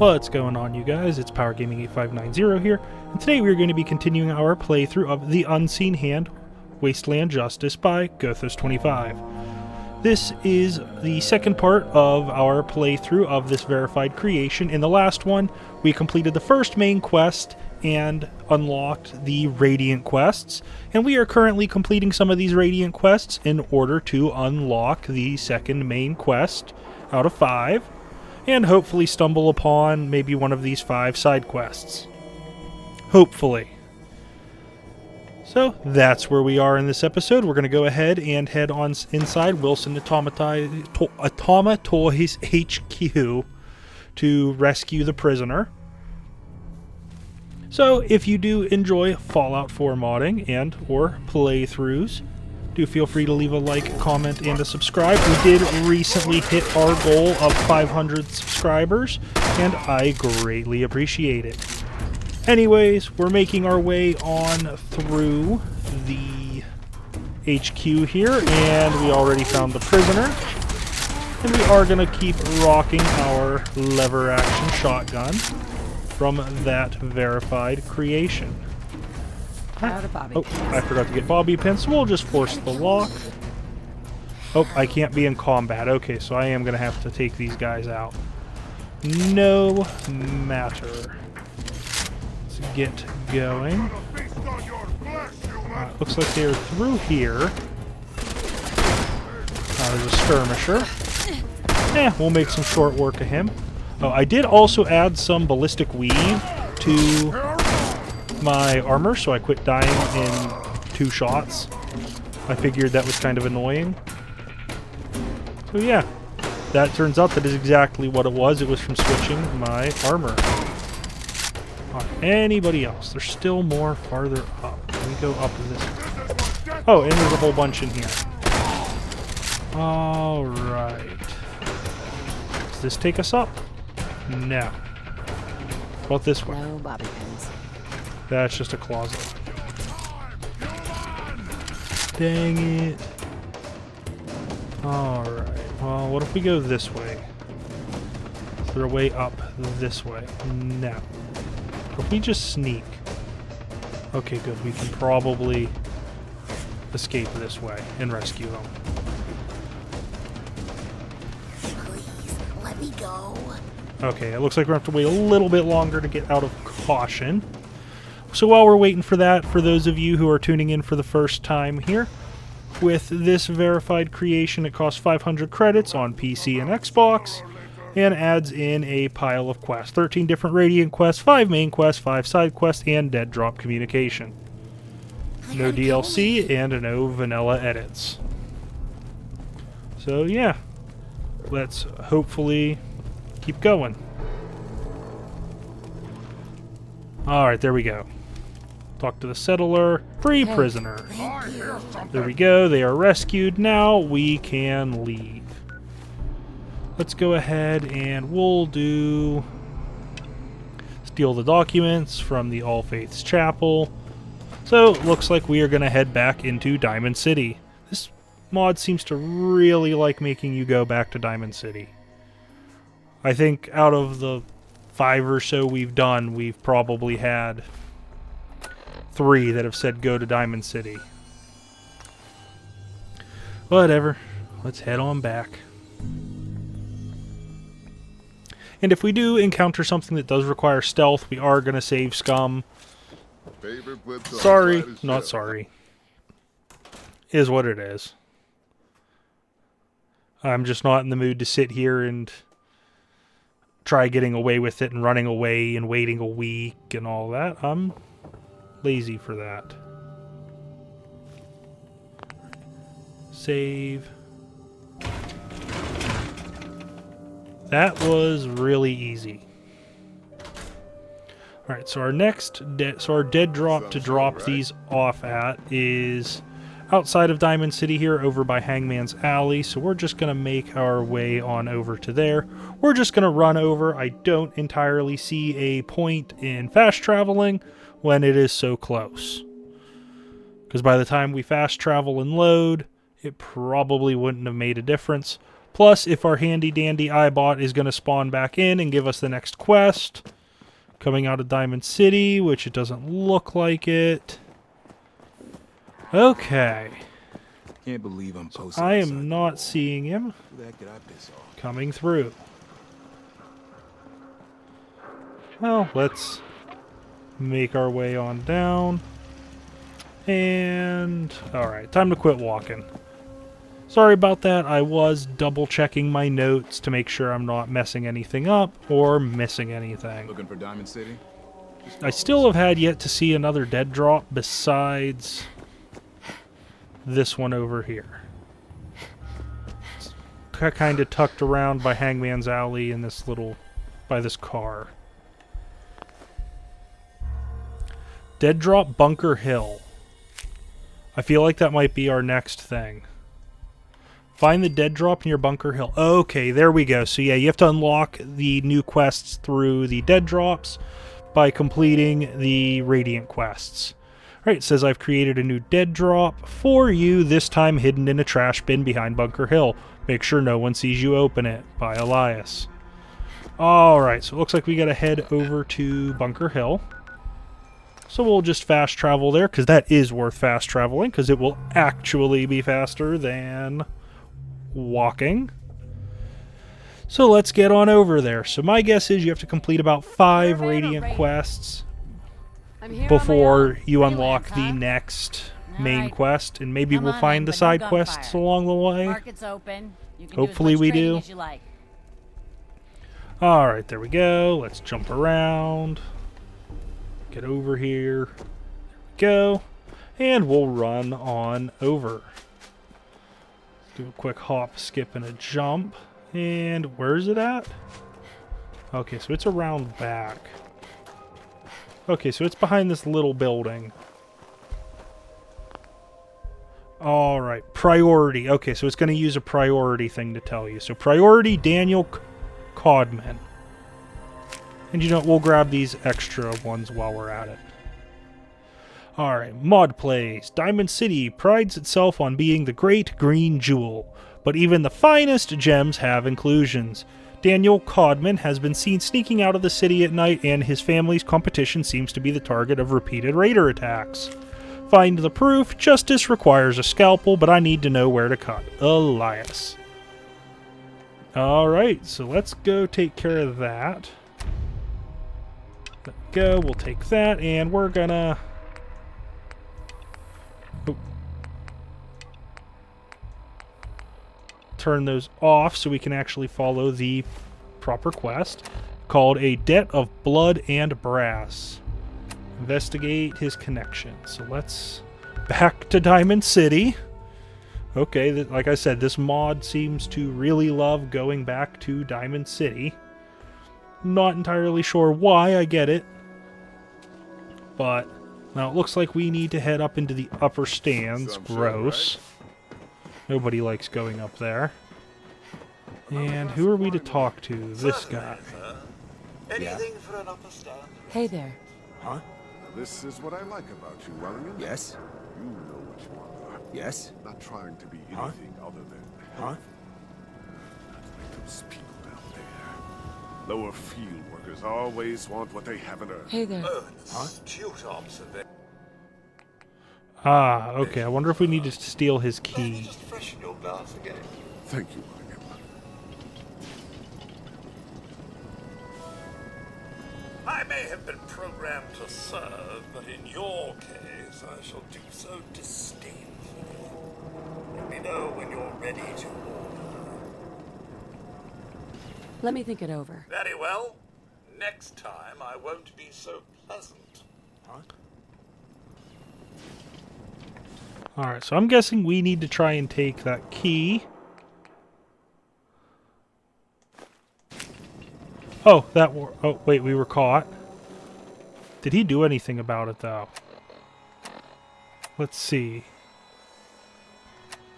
What's going on, you guys? It's Power Gaming 8590 here, and today we're going to be continuing our playthrough of The Unseen Hand, Wasteland Justice by Gothos25. This is the second part of our playthrough of this verified creation. In the last one, we completed the first main quest and unlocked the Radiant quests, and we are currently completing some of these Radiant quests in order to unlock the second main quest out of 5, and hopefully stumble upon maybe one of these 5 side quests. Hopefully. So that's where we are in this episode. We're going to go ahead and head on inside Wilson Automatoy's HQ to rescue the prisoner. So if you do enjoy Fallout 4 modding and or playthroughs, do feel free to leave a like, comment, and a subscribe. We did recently hit our goal of 500 subscribers, and I greatly appreciate it. Anyways, we're making our way on through the HQ here, and we already found the prisoner. And we are going to keep rocking our lever action shotgun from that verified creation. Oh, I forgot to get bobby pins, so we'll just force the lock. Oh, I can't be in combat. Okay, so I am going to have to take these guys out. No matter. Let's get going. Looks like they're through here. There's a skirmisher. We'll make some short work of him. Oh, I did also add some ballistic weave to my armor, so I quit dying in 2 shots. I figured that was kind of annoying. So yeah, that turns out that is exactly what it was. It was from switching my armor. Anybody else? There's still more farther up. Can we go up this way? Oh, and there's a whole bunch in here. Alright. Does this take us up? No. How about this way? No bobby pins. That's just a closet. Dang it. Alright. Well, what if we go this way? Is there a way up this way? No. What if we just sneak? Okay, good. We can probably escape this way and rescue them. Please, let me go. Okay, it looks like we're going to have to wait a little bit longer to get out of caution. So while we're waiting for that, for those of you who are tuning in for the first time here, with this verified creation, it costs 500 credits on PC and Xbox, and adds in a pile of quests. 13 different Radiant quests, 5 main quests, 5 side quests, and dead drop communication. No DLC, and no vanilla edits. So yeah, let's hopefully keep going. Alright, there we go. Talk to the settler. Free prisoner. There we go. They are rescued. Now we can leave. Let's go ahead and we'll do... steal the documents from the All Faiths Chapel. So, looks like we are going to head back into Diamond City. This mod seems to really like making you go back to Diamond City. I think out of the 5 or so we've done, we've probably had 3 that have said go to Diamond City. Whatever. Let's head on back. And if we do encounter something that does require stealth, we are going to save scum. Sorry. Not sorry. Is what it is. I'm just not in the mood to sit here and try getting away with it and running away and waiting a week and all that. I'm lazy for that. Save. That was really easy. Alright, so our next our dead drop to drop these off at is outside of Diamond City here, over by Hangman's Alley. So we're just going to make our way on over to there. We're just going to run over. I don't entirely see a point in fast traveling when it is so close. Because by the time we fast travel and load, it probably wouldn't have made a difference. Plus, if our handy-dandy iBot is going to spawn back in and give us the next quest, coming out of Diamond City, which it doesn't look like it. Okay. Can't believe I'm posted. I am not seeing him Who the heck did I piss off? coming through. Well, let's make our way on down. And, alright, time to quit walking. Sorry about that, I was double checking my notes to make sure I'm not messing anything up or missing anything. Looking for Diamond City? I still have had yet to see another dead drop besides this one over here. It's kind of tucked around by Hangman's Alley in this little, by this car. Dead drop Bunker Hill. I feel like that might be our next thing. Find the dead drop in your Bunker Hill. Okay, there we go. So yeah, you have to unlock the new quests through the dead drops by completing the Radiant quests. Alright, it says I've created a new dead drop for you, this time hidden in a trash bin behind Bunker Hill. Make sure no one sees you open it. By Elias. Alright, so it looks like we gotta head over to Bunker Hill. So we'll just fast travel there, because that is worth fast traveling, because it will actually be faster than walking. So let's get on over there. So my guess is you have to complete about 5 Radiant quests before you unlock the next main quest, and maybe we'll find the side quests along the way. Market's open. You can Hopefully we do. as you like. Alright, there we go. Let's jump around. Get over here. There we go. And we'll run on over. Do a quick hop, skip, and a jump. And where is it at? Okay, so it's around back. Okay, so it's behind this little building. Alright, priority. Okay, so it's going to use a priority thing to tell you. So priority Daniel Codman. And you know what, we'll grab these extra ones while we're at it. Alright, mod plays. Diamond City prides itself on being the great green jewel, but even the finest gems have inclusions. Daniel Codman has been seen sneaking out of the city at night, and his family's competition seems to be the target of repeated raider attacks. Find the proof. Justice requires a scalpel, but I need to know where to cut. Elias. Alright, so let's go take care of that. There we go, we'll take that, and we're gonna... turn those off so we can actually follow the proper quest called A Debt of Blood and Brass. Investigate his connection. So let's back to Diamond City. Okay, like I said, this mod seems to really love going back to Diamond City. Not entirely sure why, I get it. But now it looks like we need to head up into the upper stands. Gross. Nobody likes going up there. And who are we to talk to? This guy. Anything for an upper stand? Hey there. Huh? This is what I like about you, Wellingham. Yes? You know what you are. Yes? Not trying to be Huh? anything other than Huh? Not like those people down there. Lower field workers always want what they haven't earned. Hey there. Astute observation. Ah, okay. I wonder if we need to steal his key. Just freshen your glass again. Thank you, Wellingham. I may have been programmed to serve, but in your case, I shall do so disdainfully. Let me know when you're ready to order. Let me think it over. Very well. Next time, I won't be so pleasant. Alright, so I'm guessing we need to try and take that key. Oh, oh, wait, we were caught. Did he do anything about it, though? Let's see.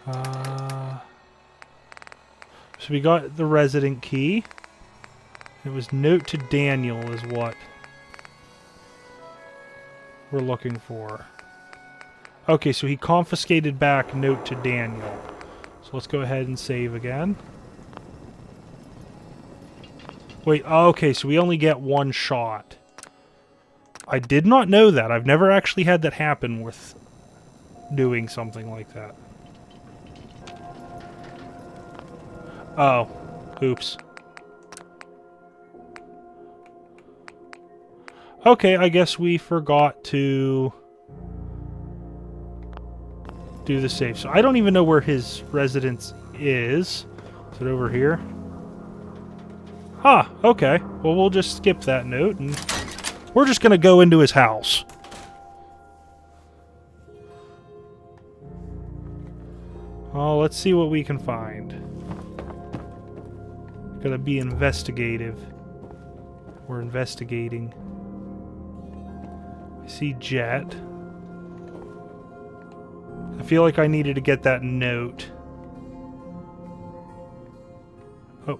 So we got the resident key. It was note to Daniel is what we're looking for. Okay, so he confiscated back note to Daniel. So let's go ahead and save again. Wait, okay, so we only get one shot. I did not know that. I've never actually had that happen with doing something like that. Oh. Oops. Okay, I guess we forgot to do the save. So I don't even know where his residence is. Is it over here? Huh, okay. Well, we'll just skip that note, and we're just going to go into his house. Oh, let's see what we can find. Gotta be investigative. We're investigating. I see Jet. I feel like I needed to get that note. Oh.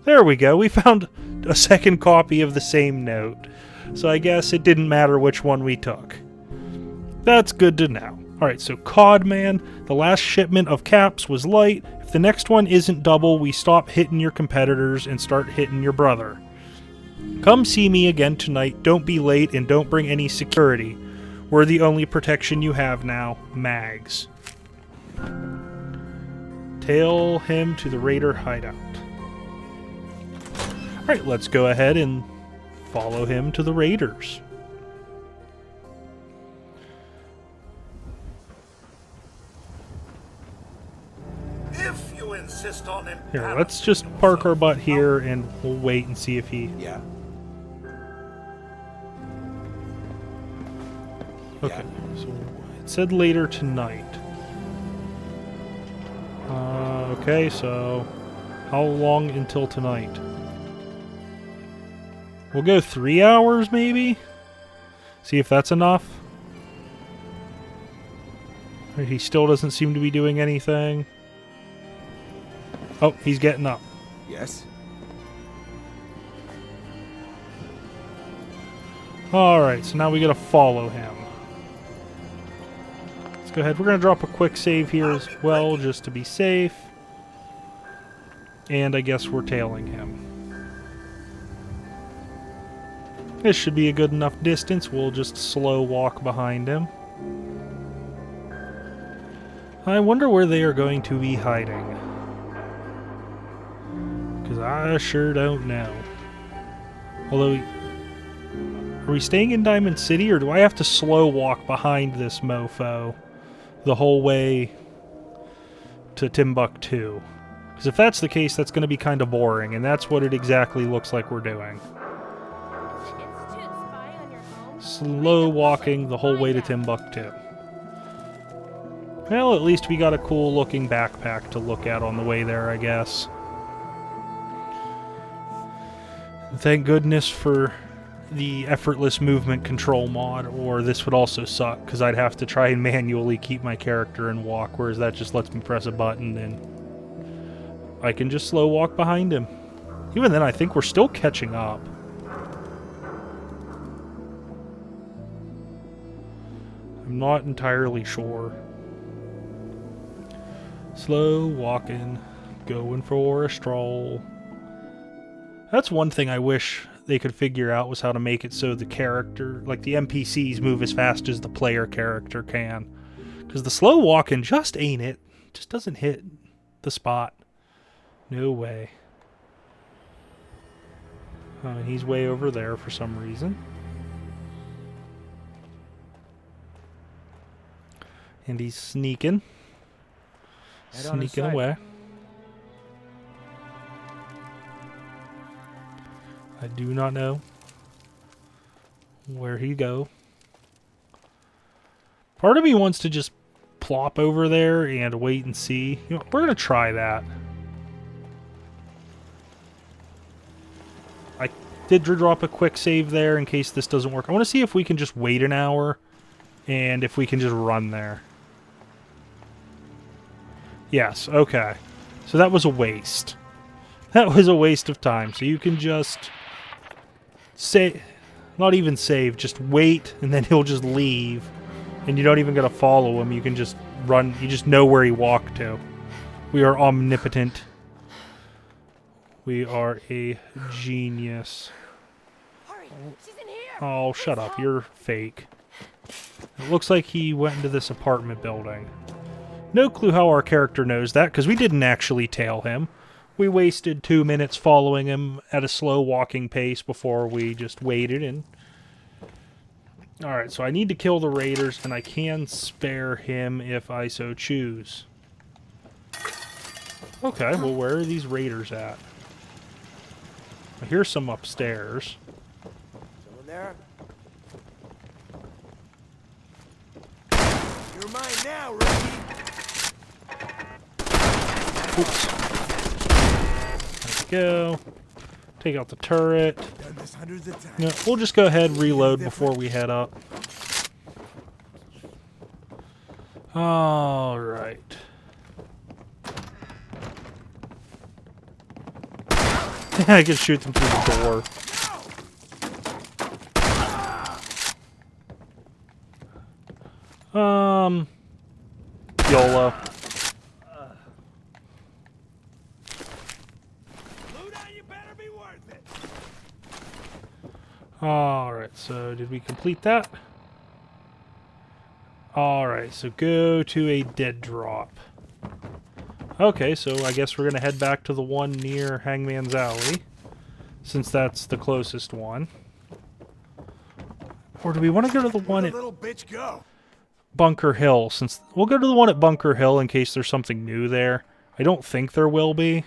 There we go. We found a second copy of the same note. So I guess it didn't matter which one we took. That's good to know. Alright, so Codman, the last shipment of caps was light. If the next one isn't double, we stop hitting your competitors and start hitting your brother. Come see me again tonight, don't be late, and don't bring any security. We're the only protection you have now, Mags. Tail him to the Raider hideout. Alright, let's go ahead and follow him to the Raiders. If you insist on him. Here, let's just park our butt here and we'll wait and see if he... Yeah. Okay, so it said later tonight. Okay, so how long until tonight? We'll go 3 hours, maybe? See if that's enough. He still doesn't seem to be doing anything. Oh, he's getting up. Yes. Alright, so now we gotta follow him. Let's go ahead. We're gonna drop a quick save here as well, just to be safe. And I guess we're tailing him. This should be a good enough distance. We'll just slow walk behind him. I wonder where they are going to be hiding. Because I sure don't know. Although, are we staying in Diamond City, or do I have to slow walk behind this mofo the whole way to Timbuktu? Because if that's the case, that's going to be kind of boring, and that's what it exactly looks like we're doing. Slow walking the whole way to Timbuktu. Well, at least we got a cool looking backpack to look at on the way there, I guess. Thank goodness for the effortless movement control mod, or this would also suck, because I'd have to try and manually keep my character and walk, whereas that just lets me press a button and I can just slow walk behind him. Even then, I think we're still catching up. I'm not entirely sure. Slow walking, going for a stroll. That's one thing I wish they could figure out, was how to make it so the character, like the NPCs, move as fast as the player character can. Because the slow walking just ain't it. Just doesn't hit the spot. No way. And he's way over there for some reason. And he's sneaking. Sneaking away. I do not know where he'd go. Part of me wants to just plop over there and wait and see. You know, we're going to try that. I did drop a quick save there in case this doesn't work. I want to see if we can just wait an hour and if we can just run there. Yes, okay. So that was a waste. That was a waste of time. So you can just not even save, just wait, and then he'll just leave. And you don't even gotta follow him. You can just run. You just know where he walked to. We are omnipotent. We are a genius. Hurry, she's in here. Oh, shut up. You're fake. It looks like he went into this apartment building. No clue how our character knows that, because we didn't actually tail him. We wasted 2 minutes following him at a slow walking pace before we just waited and... Alright, so I need to kill the raiders, and I can spare him if I so choose. Okay, well, where are these raiders at? I hear some upstairs. Someone there? You're mine now, Ricky. Oops. There we go. Take out the turret. Done this hundreds of times. No, we'll just go ahead and reload before we head up. Alright. I can shoot them through the door. YOLO. You better be worth it. Alright, so did we complete that? Alright, so go to a dead drop. Okay, so I guess we're going to head back to the one near Hangman's Alley, since that's the closest one. Or do we want to go to the one at Little bitch, go. Bunker Hill? Since we'll go to the one at Bunker Hill in case there's something new there. I don't think there will be,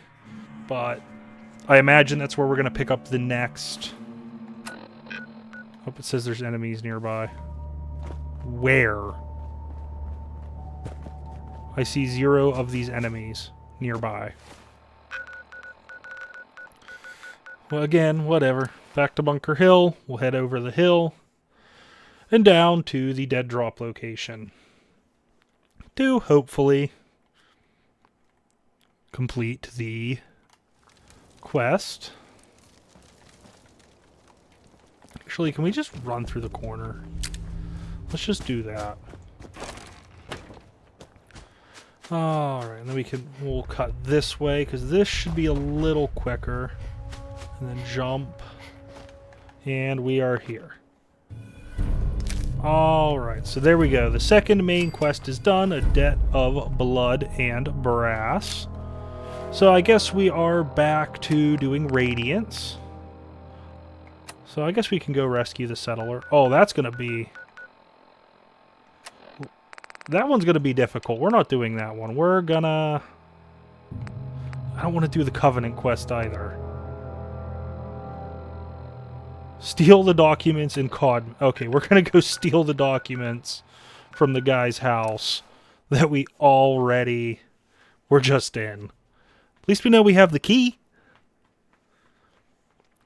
but I imagine that's where we're going to pick up the next. Hope it says there's enemies nearby. Where? I see 0 of these enemies nearby. Well, again, whatever. Back to Bunker Hill. We'll head over the hill and down to the dead drop location to hopefully complete the quest. Actually, can we just run through the corner? Let's just do that. Alright, and then we'll cut this way, because this should be a little quicker. And then jump. And we are here. Alright, so there we go. The second main quest is done, A Debt of Blood and Brass. So I guess we are back to doing Radiance. So I guess we can go rescue the settler. Oh, that's going to be... That one's going to be difficult. We're not doing that one. We're gonna... I don't want to do the Covenant quest either. Steal the documents in Codman. Okay, we're going to go steal the documents from the guy's house that we already were just in. At least we know we have the key.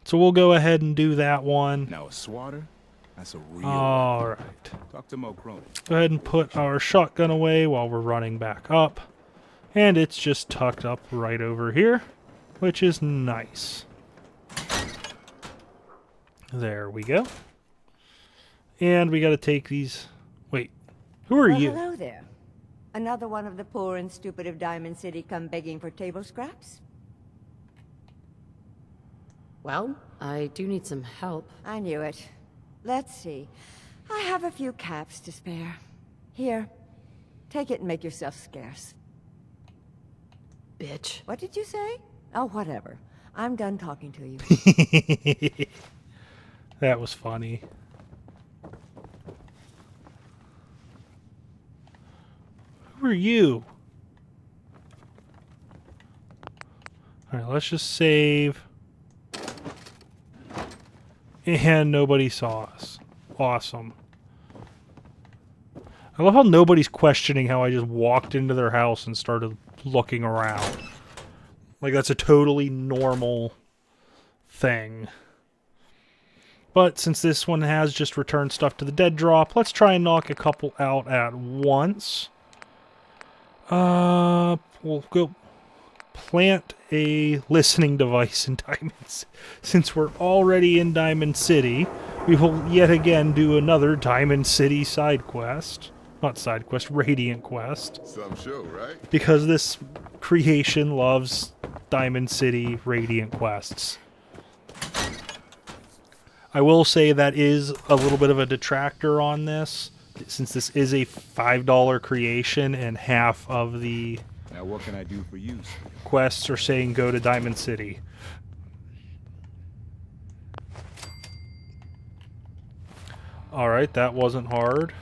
So we'll go ahead and do that one. Now a swatter? That's a real Alright. Talk to Mo Cronin. Go ahead and put our shotgun away while we're running back up. And it's just tucked up right over here, which is nice. There we go. And we got to take these... Wait, who are you? Hello there. Another one of the poor and stupid of Diamond City come begging for table scraps? Well, I do need some help. I knew it. Let's see. I have a few caps to spare. Here, take it and make yourself scarce. Bitch. What did you say? Oh, whatever. I'm done talking to you. That was funny. Who are you? Alright, let's just save. And nobody saw us. Awesome. I love how nobody's questioning how I just walked into their house and started looking around. Like, that's a totally normal thing. But since this one has just returned stuff to the dead drop, let's try and knock a couple out at once. We'll go plant a listening device in Diamonds. Since we're already in Diamond City, we will yet again do another Diamond City side quest. Not side quest, Radiant quest. Some show, right? Because this creation loves Diamond City Radiant quests. I will say that is a little bit of a detractor on this, since this is a $5 creation and half of the Now what can I do for you, sir? quests are saying go to Diamond City. Alright, that wasn't hard.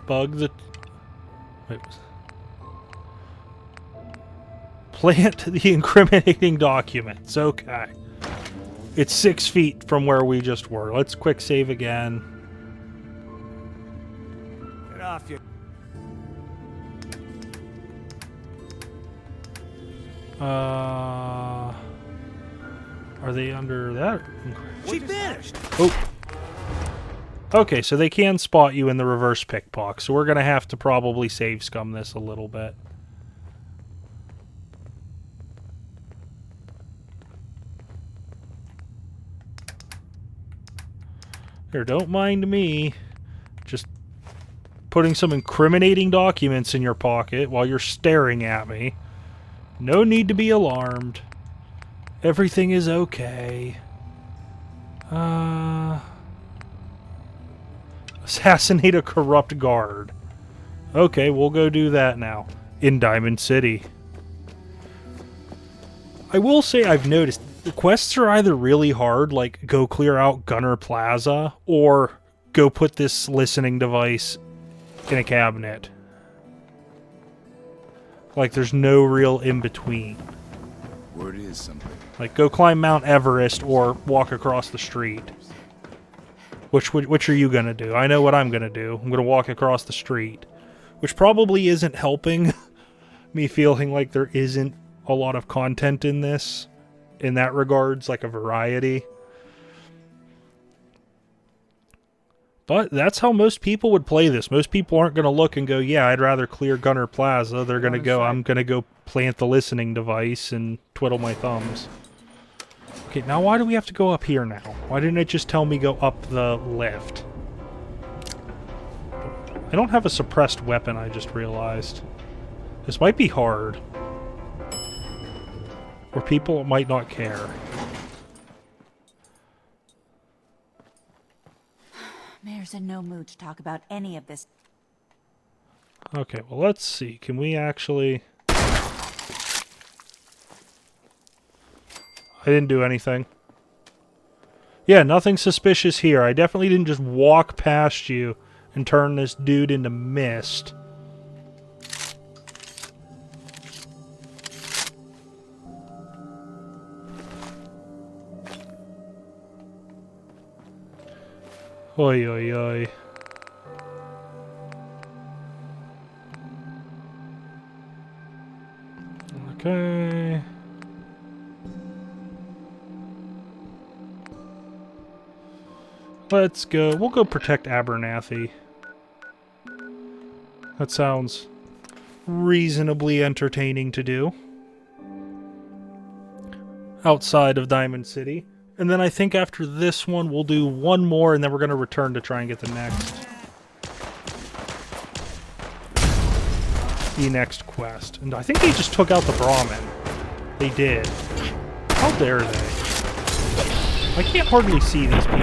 Bug the... Wait. Plant the incriminating documents. Okay. It's 6 feet from where we just were. Let's quick save again. Get off you. Are they under that? She finished. Oh. Okay, so they can spot you in the reverse pickpocket, so we're going to have to probably save scum this a little bit. Here, don't mind me. Just putting some incriminating documents in your pocket while you're staring at me. No need to be alarmed. Everything is okay. Assassinate a corrupt guard. Okay, we'll go do that now. In Diamond City. I will say I've noticed the quests are either really hard, like go clear out Gunner Plaza, or go put this listening device in a cabinet. Like there's no real in-between. Word is something. Like go climb Mount Everest or walk across the street. Which are you gonna do? I know what I'm gonna do. I'm gonna walk across the street. Which probably isn't helping me feeling like there isn't a lot of content in this. In that regards, like a variety. But that's how most people would play this. Most people aren't going to look and go, yeah, I'd rather clear Gunner Plaza. They're going to go, I'm going to go plant the listening device and twiddle my thumbs. Okay, now why do we have to go up here now? Why didn't it just tell me go up the lift? I don't have a suppressed weapon, I just realized. This might be hard. Or people might not care. Mayor's in no mood to talk about any of this. Okay, well, let's see. Can we actually... I didn't do anything. Yeah, nothing suspicious here. I definitely didn't just walk past you and turn this dude into mist. Oi, oi, oi. Okay. Let's go. We'll go protect Abernathy. That sounds reasonably entertaining to do. Outside of Diamond City. And then I think after this one, we'll do one more, and then we're going to return to try and get the next quest. And I think they just took out the Brahmin. They did. How dare they? I can't hardly see these people.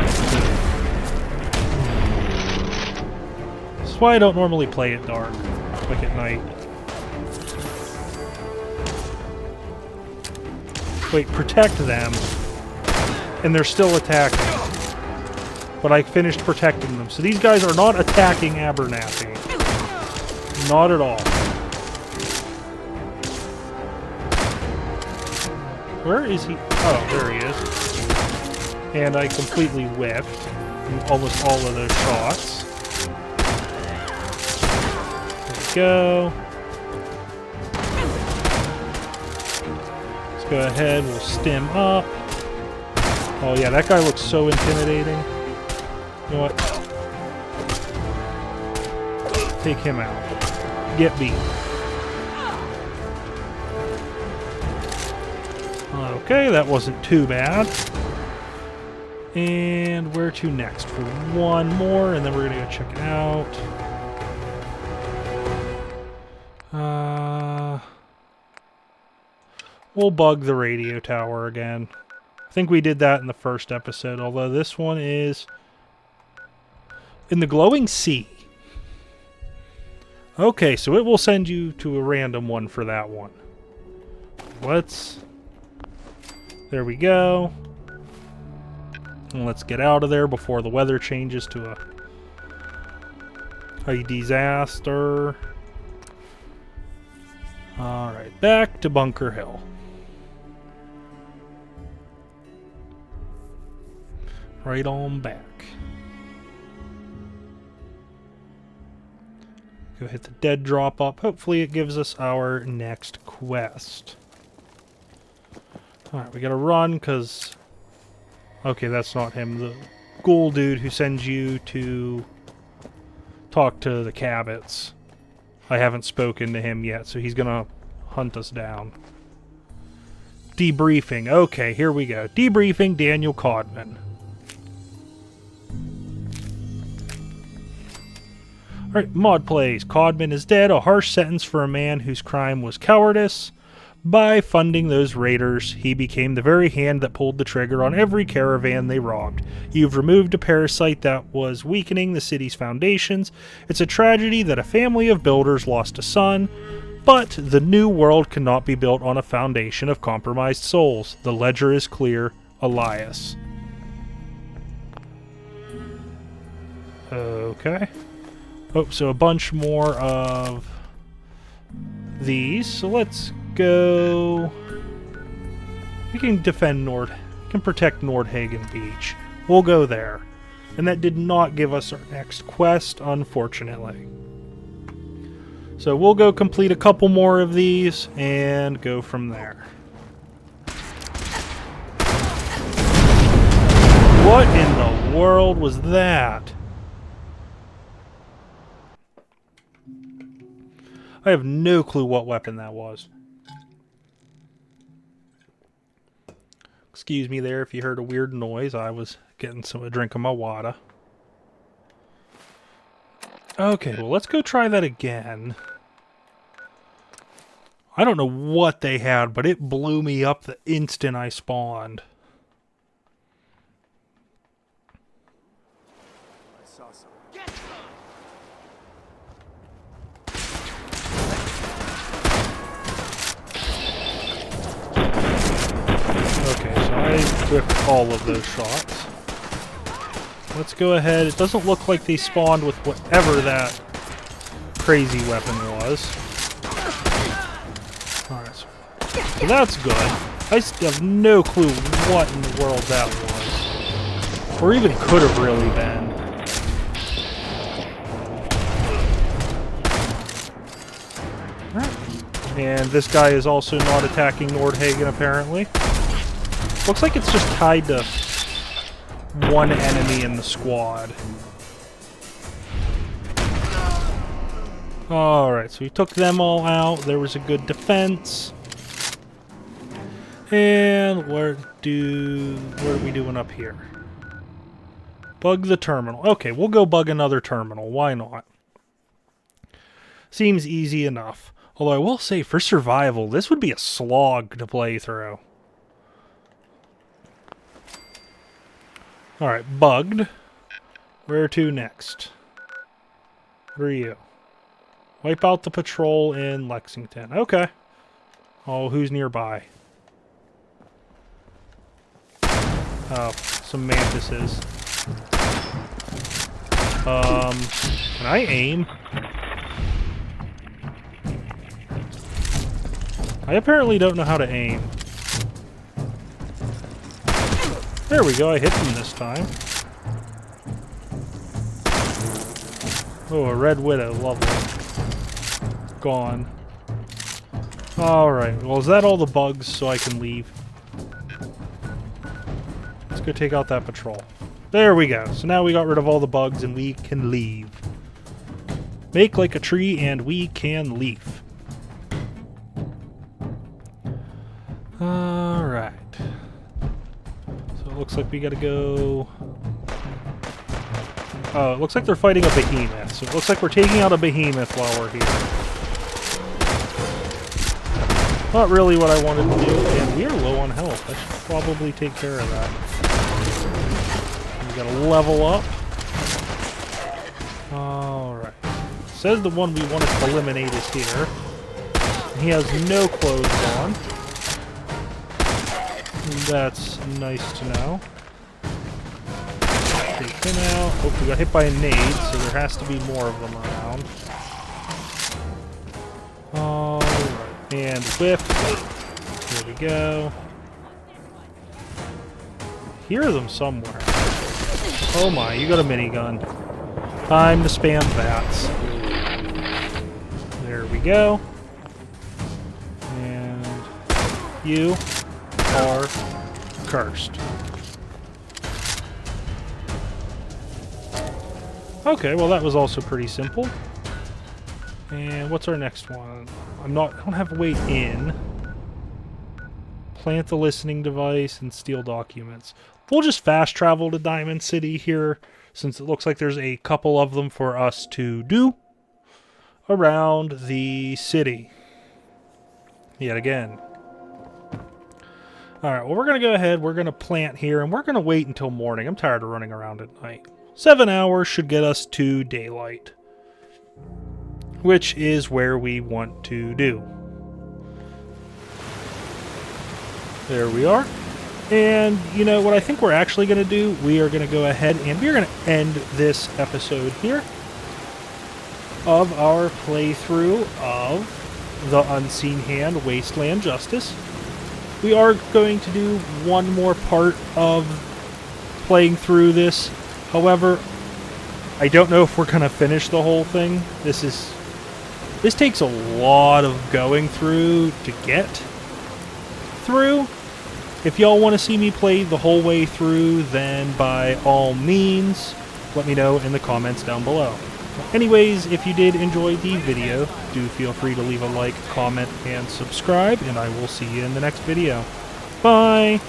This is why I don't normally play at dark, like at night. Wait, protect them. And they're still attacking. But I finished protecting them. So these guys are not attacking Abernathy. Not at all. Where is he? Oh, there he is. And I completely whiffed almost all of those shots. There we go. Let's go ahead. We'll stim up. Oh yeah, that guy looks so intimidating. You know what? Take him out. Get beat. Okay, that wasn't too bad. And where to next for one more, and then we're gonna go check it out. We'll bug the radio tower again. I think we did that in the first episode, although this one is in the glowing sea. Okay, so it will send you to a random one for that one. There we go. And let's get out of there before the weather changes to a disaster. Alright, back to Bunker Hill. Right on back. Go hit the dead drop up. Hopefully it gives us our next quest. Alright, we gotta run because... Okay, that's not him. The ghoul dude who sends you to talk to the Cabots. I haven't spoken to him yet, so he's gonna hunt us down. Debriefing. Okay, here we go. Debriefing Daniel Codman. Alright, mod plays. Codman is dead. A harsh sentence for a man whose crime was cowardice. By funding those raiders, he became the very hand that pulled the trigger on every caravan they robbed. You've removed a parasite that was weakening the city's foundations. It's a tragedy that a family of builders lost a son, but the new world cannot be built on a foundation of compromised souls. The ledger is clear. Elias. Okay. Oh, so a bunch more of these. So let's go. We can defend protect Nordhagen Beach. We'll go there. And that did not give us our next quest, unfortunately. So we'll go complete a couple more of these and go from there. What in the world was that? I have no clue what weapon that was. Excuse me there if you heard a weird noise. I was getting a drink of my water. Okay, well, let's go try that again. I don't know what they had, but it blew me up the instant I spawned. I saw some. Okay, so I whiffed all of those shots. Let's go ahead. It doesn't look like they spawned with whatever that crazy weapon was. Alright, so that's good. I have no clue what in the world that was. Or even could have really been. And this guy is also not attacking Nordhagen, apparently. Looks like it's just tied to one enemy in the squad. Alright, so we took them all out. There was a good defense. And what are we doing up here? Bug the terminal. Okay, we'll go bug another terminal. Why not? Seems easy enough. Although I will say, for survival, this would be a slog to play through. Alright, bugged. Where to next? Where are you? Wipe out the patrol in Lexington. Okay. Oh, who's nearby? Oh, some mantises. Can I aim? I apparently don't know how to aim. There we go, I hit them this time. Oh, a red widow, lovely. Gone. Alright, well, is that all the bugs so I can leave? Let's go take out that patrol. There we go. So now we got rid of all the bugs and we can leave. Make like a tree and we can leave. Alright. So it looks like we gotta go... Oh, it looks like they're fighting a behemoth. So it looks like we're taking out a behemoth while we're here. Not really what I wanted to do. And we are low on health. I should probably take care of that. We gotta level up. Alright. Says the one we wanted to eliminate is here. He has no clothes on. That's nice to know. Take him out. Oh, we got hit by a nade, so there has to be more of them around. Alright. And whiff. There we go. Hear them somewhere. Oh my, you got a minigun. Time to spam bats. There we go. And you are cursed. Okay, well that was also pretty simple. And what's our next one? I don't have weight in. Plant the listening device and steal documents. We'll just fast travel to Diamond City here, since it looks like there's a couple of them for us to do around the city. Yet again. Alright, well we're going to go ahead, we're going to plant here, and we're going to wait until morning. I'm tired of running around at night. 7 hours should get us to daylight, which is where we want to do. There we are. And, you know, what I think we're actually going to do, we are going to go ahead and we're going to end this episode here of our playthrough of The Unseen Hand Wasteland Justice. We are going to do one more part of playing through this. However, I don't know if we're going to finish the whole thing. This takes a lot of going through to get through. If y'all want to see me play the whole way through, then by all means, let me know in the comments down below. Anyways, if you did enjoy the video, do feel free to leave a like, comment, and subscribe, and I will see you in the next video. Bye!